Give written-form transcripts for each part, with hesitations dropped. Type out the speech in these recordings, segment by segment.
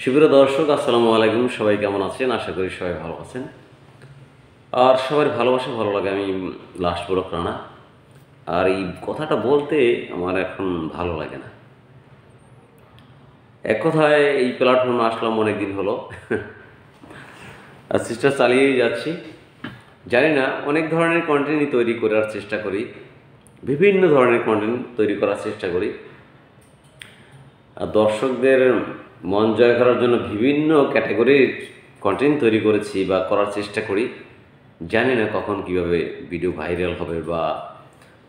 সুপ্রিয় দর্শক, আসসালামু আলাইকুম। সবাই কেমন আছেন? আশা করি সবাই ভালো আছেন। আর সবার ভালোবাসা ভালো লাগে। আমি লাস্ট বড় রানা। আর এই কথাটা বলতে আমার এখন ভালো লাগে না। এক কথায় এই প্ল্যাটফর্মে আসলাম অনেক দিন হলো। আর চেষ্টা চালিয়েই যাচ্ছি। জানি না, অনেক ধরনের কন্টেন্টই তৈরি করার চেষ্টা করি, বিভিন্ন ধরনের কন্টেন্ট তৈরি করার চেষ্টা করি। আর দর্শকদের মন জয় করার জন্য বিভিন্ন ক্যাটাগরির কন্টেন্ট তৈরি করেছি বা করার চেষ্টা করি। জানি না কখন কিভাবে ভিডিও ভাইরাল হবে বা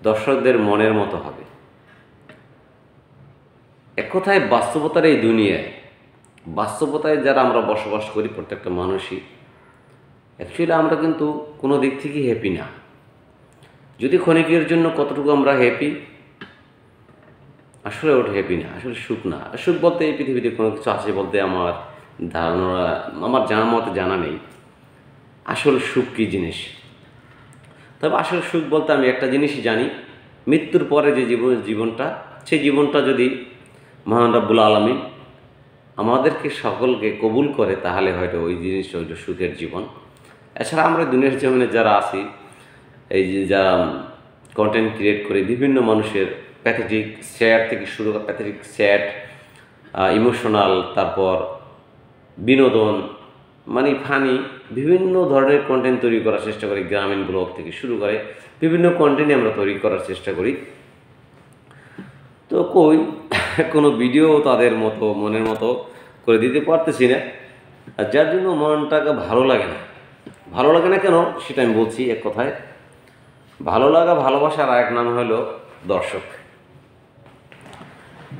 দর্শকদের মনের মতো হবে। এক কথায় বাস্তবতার এই দুনিয়ায়, বাস্তবতায় যারা আমরা বসবাস করি প্রত্যেকটা মানুষই, অ্যাকচুয়ালি আমরা কিন্তু কোনো দিক থেকেই হ্যাপি না। যদি ক্ষণিকের জন্য কতটুকু আমরা হ্যাপি, আসলে ওটা হ্যাপি না, আসলে সুখ না। সুখ বলতে এই পৃথিবীতে কোনো কিছু আছে বলতে আমার ধারণা, আমার জানার মতো জানা নেই আসলে সুখ কী জিনিস। তবে আসলে সুখ বলতে আমি একটা জিনিসই জানি, মৃত্যুর পরে যে জীবনটা, সেই জীবনটা যদি মহান রব্বুল আলামিন আমাদেরকে সকলকে কবুল করে, তাহলে হয়তো ওই জিনিসটা হয়তো সুখের জীবন। এছাড়া আমরা দুনিয়ার জীবনে যারা আছি, এই যে যারা কন্টেন্ট ক্রিয়েট করে বিভিন্ন মানুষের প্যাথেটিক স্যাড থেকে শুরু করে প্যাথেটিক স্যাড, ইমোশনাল, তারপর বিনোদন, মানে ফানি, বিভিন্ন ধরনের কন্টেন্ট তৈরি করার চেষ্টা করি। গ্রামীণ ব্লগ থেকে শুরু করে বিভিন্ন কন্টেন্টই আমরা তৈরি করার চেষ্টা করি। তো কোনো ভিডিও তাদের মতো মনের মতো করে দিতে পারতেছি না, আর যার জন্য মনটাকে ভালো লাগে না। ভালো লাগে না কেন সেটা আমি বলছি। এক কথায় ভালো লাগা, ভালোবাসার আরেক নাম হলো দর্শক।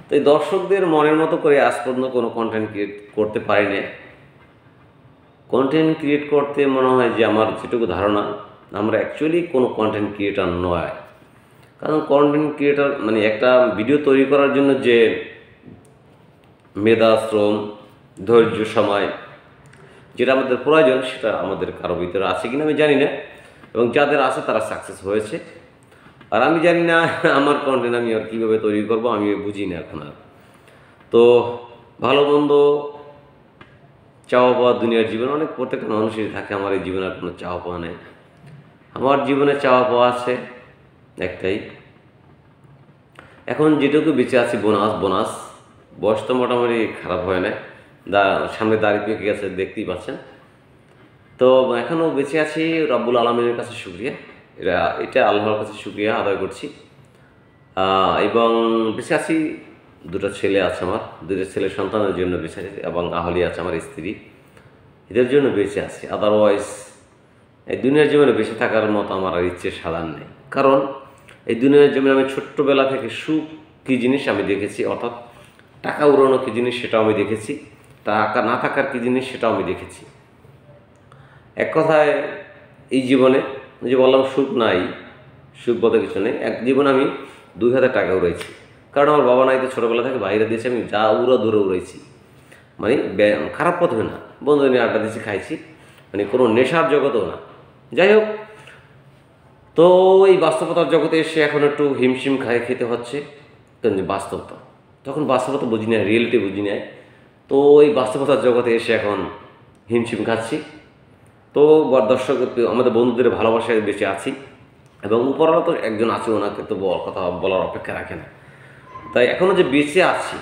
তো এই দর্শকদের মনের মতো করে আজ পর্যন্ত কোনো কন্টেন্ট ক্রিয়েট করতে পারি না। কন্টেন্ট ক্রিয়েট করতে মনে হয় যে আমার যেটুকু ধারণা, আমরা অ্যাকচুয়ালি কোনো কন্টেন্ট ক্রিয়েটার নয়। কারণ কন্টেন্ট ক্রিয়েটার মানে একটা ভিডিও তৈরি করার জন্য যে মেধা, শ্রম, ধৈর্য, সময় যেটা আমাদের প্রয়োজন, সেটা আমাদের কারো ভিতরে আছে কিনা আমি জানি না। এবং যাদের আছে তারা সাকসেস হয়েছে, আর আমি জানি না আমার কন্টেন্ট আমি আর কীভাবে তৈরি করব, আমি বুঝি না এখন আর। তো ভালো মন্দ চাওয়া পাওয়া দুনিয়ার জীবনে অনেক প্রত্যেকটা মানুষেরই থাকে। আমার এই জীবনে আর কোনো চাওয়া পাওয়া নেই। আমার জীবনে চাওয়া পাওয়া আছে একটাই, এখন যেটুকু বেঁচে আছি বোনাস বোনাস। বয়স তো মোটামুটি খারাপ হয় না, সামনে দাঁড়িয়ে পেকে গেছে, দেখতেই পাচ্ছেন। তো এখনও বেঁচে আছি, রব্বুল আলমিনের কাছে শুকরিয়া, এটা আল্লাহর কাছে শুকরিয়া আদায় করছি। এবং বেঁচে আছি, দুটো ছেলে আছে আমার, দুটো ছেলে সন্তানের জন্য বেঁচে আছি, এবং আহলি আছে আমার স্ত্রী, এদের জন্য বেঁচে আছি। আদারওয়াইজ এই দুনিয়ার জীবনে বেঁচে থাকার মতো আমার আর ইচ্ছে সাধারণ নেই। কারণ এই দুনিয়ার জীবনে আমি ছোট্টবেলা থেকে সুখ কী জিনিস আমি দেখেছি, অর্থাৎ টাকা উড়ানো কী জিনিস সেটাও আমি দেখেছি, টাকা না থাকার কী জিনিস সেটাও আমি দেখেছি। এক কথায় এই জীবনে যে বললাম সুখ নাই, সুখ বলতে কিছু নেই। এক জীবনে আমি 2000 টাকা উড়াইছি, কারণ আমার বাবা নাই তো, ছোটোবেলা থেকে বাইরে দিয়েছে, আমি যা দূরে উড়াইছি। মানে খারাপ পথ হবে না, বন্ধু নিয়ে আড্ডা দিয়েছি, খাইছি, মানে কোনো নেশার জগতেও না। যাই হোক, তো এই বাস্তবতার জগতে এসে এখন একটু হিমশিম খেতে হচ্ছে। কিন্তু বাস্তবতা, তখন বাস্তবতা বুঝি না, রিয়েলিটি বুঝি না। তো এই বাস্তবতার জগতে এসে এখন হিমশিম খাচ্ছি। তো দর্শক, আমাদের বন্ধুদের ভালোবাসায় বেঁচে আছি, এবং উপরওয়ালা তো একজন আছে, ওনাকে তো কথা বলার অপেক্ষা রাখে না। তাই এখনও যে বেঁচে আছি,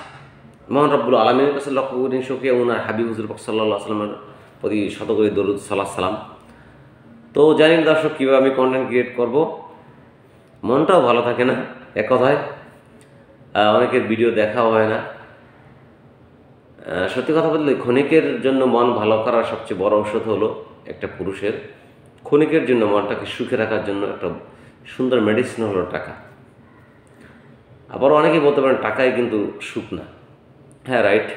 মহান রব্বুল আলমীর কাছে লক্ষ কোটি শুকরিয়া, ওনার হাবিব হুজুর পাক সাল্লাল্লাহু আলাইহি ওয়াসাল্লামের প্রতি শতকোটি দরুদ সালাম। তো জানি না দর্শক কীভাবে আমি কন্টেন্ট ক্রিয়েট করব, মনটাও ভালো থাকে না। এক কথায় অনেকের ভিডিও দেখাও হয় না। সত্যি কথা বললে ক্ষণিকের জন্য মন ভালো করার সবচেয়ে বড় ঔষধ হলো একটা পুরুষের ক্ষণিকের জন্য মনটাকে সুখে রাখার জন্য একটা সুন্দর মেডিসিন হলো টাকা। আবার অনেকেই বলতে পারেন টাকাই কিন্তু সুখ না। হ্যাঁ, রাইট।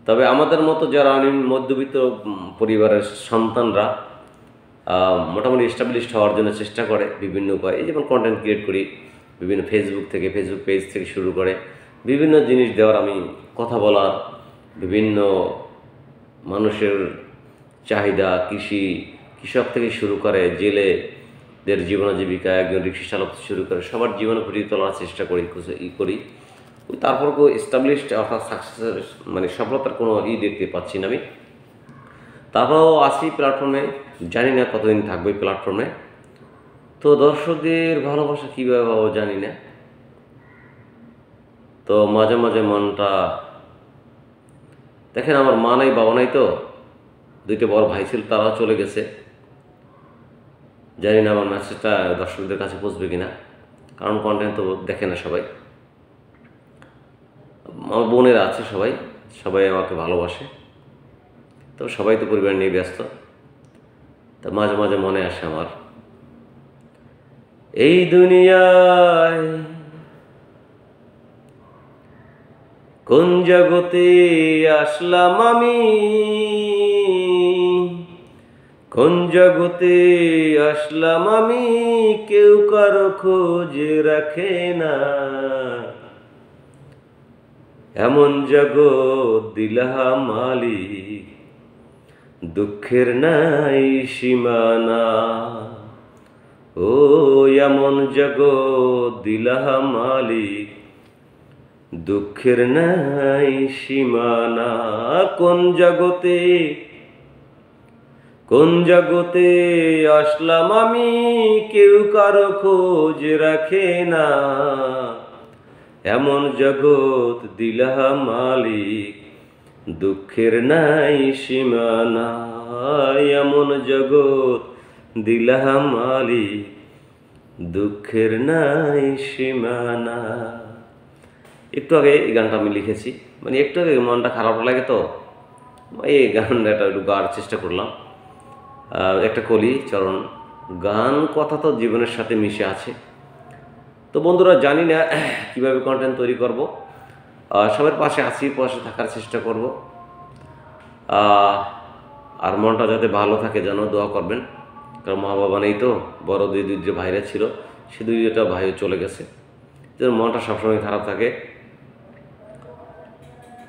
তবে আমাদের মতো যারা মধ্যবিত্ত পরিবারের সন্তানরা মোটামুটি এস্টাবলিশড হওয়ার জন্য চেষ্টা করে বিভিন্ন উপায়, এই যেমন কন্টেন্ট ক্রিয়েট করি, বিভিন্ন ফেসবুক পেজ থেকে শুরু করে বিভিন্ন জিনিস দেওয়ার, আমি কথা বলার, বিভিন্ন মানুষের চাহিদা, কৃষক থেকে শুরু করে জেলেদের জীবন জীবিকা, একজন রিক্সা চালক থেকে শুরু করে সবার জীবনে ফুটিয়ে তোলার চেষ্টা করি। তারপর কেউ এস্টাবলিশড অর্থাৎ সাকসেসের মানে সফলতার কোনো দেখতে পাচ্ছি না আমি। তারপরেও আছি প্ল্যাটফর্মে, জানি না কতদিন থাকবে প্ল্যাটফর্মে। তো দর্শকদের ভালোবাসা কীভাবে পাবো জানি না। তো মাঝে মাঝে মনটা, দেখেন আমার মা নাই বাবা নাই, তো দুইটা বড় ভাই ছিল, তারাও চলে গেছে। জানি না আমার মেসেজটা দর্শকদের কাছে পৌঁছবে কিনা, কারণ কন্টেন্ট তো দেখে না সবাই। আমার বোনেরা আছে, সবাই সবাই আমাকে ভালোবাসে, তবে সবাই তো পরিবার নিয়ে ব্যস্ত। তা মাঝে মাঝে মনে আসে আমার, এই দুনিয়ায় কোন জগতে আসলাম আমি, কোন জগতে আসলাম আমি, কেউ কারো খোঁজ রাখে না। এমন জগৎ দিলা মালিক, দুঃখের নাই সীমানা। ও এমন জগৎ দিলা মালিক, দুঃখের নাই সীমানা। কোন জগতে আসলাম আমি, কেউ কারো খোঁজ রাখে না। এমন জগৎ দিলা মালিক, দুঃখের নাই সীমানা। এমন জগৎ দিলা মালিক, দুঃখের নাই সীমানা। একটু আগে এই গানটা আমি লিখেছি, মানে একটু আগে মনটা খারাপ লাগে, তো এই গানটা একটু গাওয়ার চেষ্টা করলাম। একটা কলি চরণ গান, কথা তো জীবনের সাথে মিশে আছে। তো বন্ধুরা, জানি না কীভাবে কন্টেন্ট তৈরি করব। সবার পাশে আছি, পাশে থাকার চেষ্টা করব। আর মনটা যাতে ভালো থাকে যেন দোয়া করবেন, কারণ মা বাবা নেই, তো বড় দুই যে ভাইরা ছিল, সে দুইটা ভাইও চলে গেছে। মনটা সবসময় খারাপ থাকে,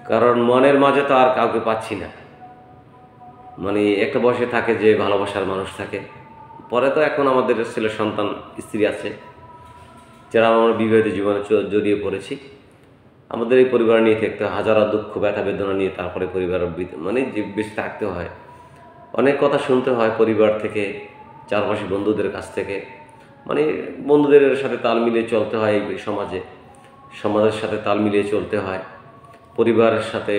কারণ মনের মাঝে তো আর কাউকে পাচ্ছি না। মানে একটা বয়সে থাকে যে ভালোবাসার মানুষ থাকে, পরে তো এখন আমাদের ছেলে সন্তান স্ত্রী আছে, যারা আমরা বিবাহিত জীবনে জড়িয়ে পড়েছি। আমাদের এই পরিবার নিয়ে থাকতে হয়, হাজারো দুঃখ ব্যথা বেদনা নিয়ে তারপরে পরিবার মানে যে বেঁচে থাকতে হয়। অনেক কথা শুনতে হয় পরিবার থেকে, চারপাশে বন্ধুদের কাছ থেকে, মানে বন্ধুদের সাথে তাল মিলিয়ে চলতে হয়। এই সমাজের সাথে তাল মিলিয়ে চলতে হয়, পরিবারের সাথে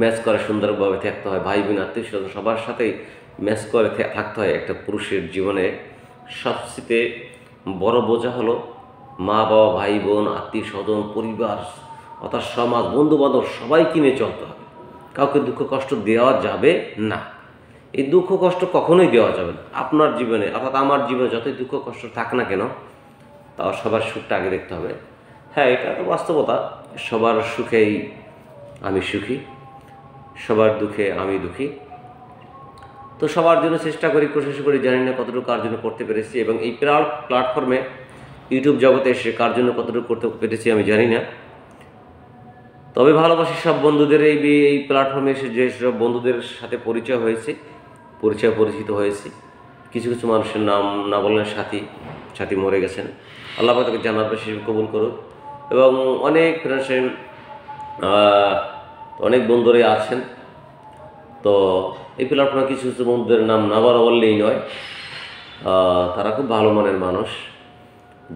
ম্যাচ করে সুন্দরভাবে থাকতে হয়, ভাই বোন আত্মীয় স্বজন সবার সাথেই ম্যাচ করে থাকতে হয়। একটা পুরুষের জীবনে সবচেয়ে বড় বোঝা হলো মা বাবা, ভাই বোন, আত্মীয় স্বজন, পরিবার অর্থাৎ সমাজ, বন্ধু বান্ধব সবাই কিনে চলতে হবে। কাউকে দুঃখ কষ্ট দেওয়া যাবে না। এই দুঃখ কষ্ট কখনোই দেওয়া যাবে না আপনার জীবনে, অর্থাৎ আমার জীবনে যতই দুঃখ কষ্ট থাক না কেন, তাও সবার সুখটা আগে দেখতে হবে। হ্যাঁ, এটা তো বাস্তবতা। সবার সুখেই আমি সুখী, সবার দুঃখে আমি দুঃখী। তো সবার জন্য চেষ্টা করি, কোশিশ করি, জানি না কতটুকু কার জন্য করতে পেরেছি, এবং এই প্ল্যাটফর্মে ইউটিউব জগতে এসে কার জন্য কতটুকু করতে পেরেছি আমি জানি না। তবে ভালোবাসি সব বন্ধুদের। এই প্ল্যাটফর্মে এসে যেসব বন্ধুদের সাথে পরিচিত হয়েছি, কিছু কিছু মানুষের নাম না বললেন, সাথী মরে গেছেন, আল্লাহ পাক তাকে জান্নাত বেশি কবুল করুক। এবং অনেক ফ্রেন্ড, অনেক বন্ধুরাই আছেন। তো এই প্ল্যাটফর্মে কিছু কিছু বন্ধুদের নাম না বললেই নয়, তারা খুব ভালো মনের মানুষ।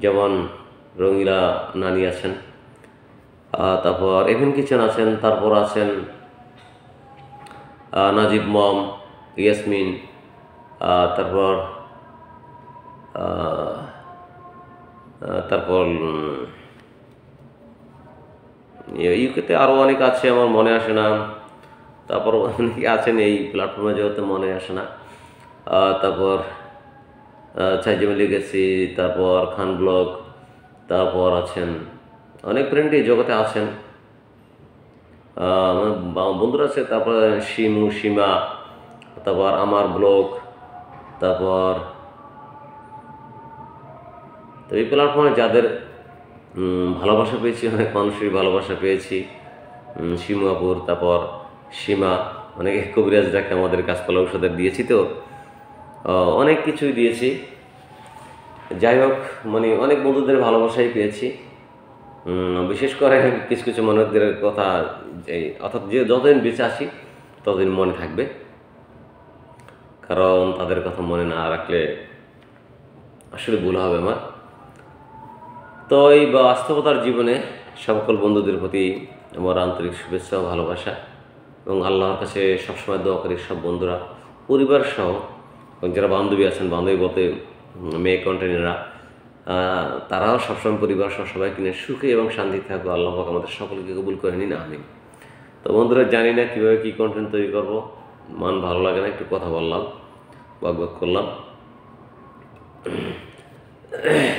যেমন রঙিলা নানি আছেন, তারপর এভেন কিচেন আছেন, তারপর আছেন নাজিব মম, ইয়াসমিন, তারপর ইউকেতে আরও অনেক আছে, আমার মনে আসে না। তারপর অনেকে আছেন এই প্ল্যাটফর্মে, যেহেতু মনে আসে না। তারপর চাইজিমে লিখেছি, তারপর খান ব্লগ, তারপর আছেন অনেক ফ্রেন্ড এই জগতে আছেন, বন্ধুরা আছে। তারপর সীমা, তারপর আমার ব্লগ, তারপর তো এই প্ল্যাটফর্মে যাদের ভালোবাসা পেয়েছি, অনেক মানুষের ভালোবাসা পেয়েছি। শিমুয়াপুর, তারপর সীমা, অনেকে কবিরাজ ডাকে আমাদের গাছপালা ঔষধের দিয়েছি, তো অনেক কিছুই দিয়েছি। যাই হোক, মানে অনেক বন্ধুদের ভালোবাসাই পেয়েছি। বিশেষ করে কিছু কিছু মানুষদের কথা, এই অর্থাৎ যে যতদিন বেঁচে আসি ততদিন মনে থাকবে, কারণ তাদের কথা মনে না রাখলে আসলে ভুল হবে আমার। তো এই বাস্তবতার জীবনে সকল বন্ধুদের প্রতি আমার আন্তরিক শুভেচ্ছা ও ভালোবাসা, এবং আল্লাহর কাছে সবসময় দোয়া করি সব বন্ধুরা পরিবার সহ, এবং যারা বান্ধবী আছেন, বান্ধবী বলতে মেয়ে কন্টেন্টরা, তারাও সবসময় পরিবার সহ সবাইকে নিয়ে সুখে এবং শান্তি থাকবো। আল্লাহ পাক আমাদের সকলকে কবুল করে নিন, আমিন। তো বন্ধুরা, জানি না কীভাবে কী কন্টেন্ট তৈরি করব, মন ভালো লাগে না, একটু কথা বললাম, বক করলাম,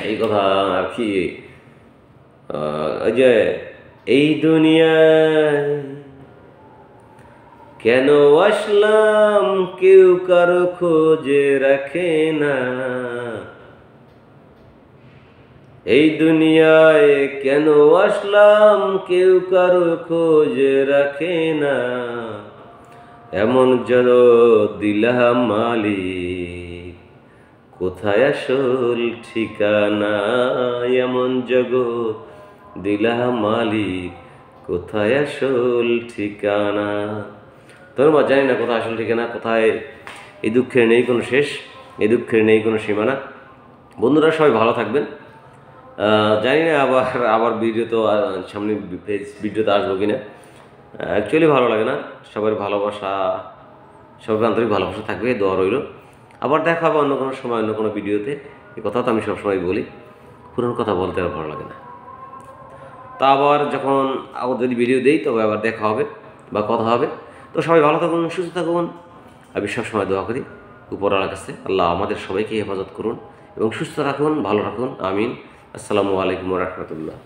এই কথা আর কি। ওই যে এই দুনিয়ায় কেন আসলাম কেউ কারো খোঁজে রাখে না, এই দুনিয়ায় কেন আসলাম কেউ কারো খোঁজে রাখে না, এমন যেন দিলাম মালিক কোথায় আসল ঠিকানা, এমন জগৎ দিলাম মালিক কোথায় আসল ঠিকানা। ধন্যবাদ। জানি না কোথায় আসল ঠিকানা, কোথায়। এই দুঃখের নেই কোনো শেষ, এই দুঃখের নেই কোনো সীমানা। বন্ধুরা সবাই ভালো থাকবেন। জানি না আবার ভিডিও তো সামনে ভিডিওতে আসবো কিনা, অ্যাকচুয়ালি ভালো লাগে না। সবার ভালোবাসা, সবার আন্তরিক ভালোবাসা থাকবে, দোয়া রইল। আবার দেখা হবে অন্য কোনো সময়, অন্য কোনো ভিডিওতে। এই কথা তো আমি সবসময় বলি, পুরনো কথা বলতে আর ভালো লাগে না। তা আবার যখন যদি ভিডিও দেই তবে আবার দেখা হবে বা কথা হবে। তো সবাই ভালো থাকুন, সুস্থ থাকুন। আমি সবসময় দোয়া করি উপরওয়ালার কাছে, আল্লাহ আমাদের সবাইকে হেফাজত করুন এবং সুস্থ রাখুন, ভালো রাখুন, আমিন। আসসালামু আলাইকুম ওয়া রাহমাতুল্লাহ।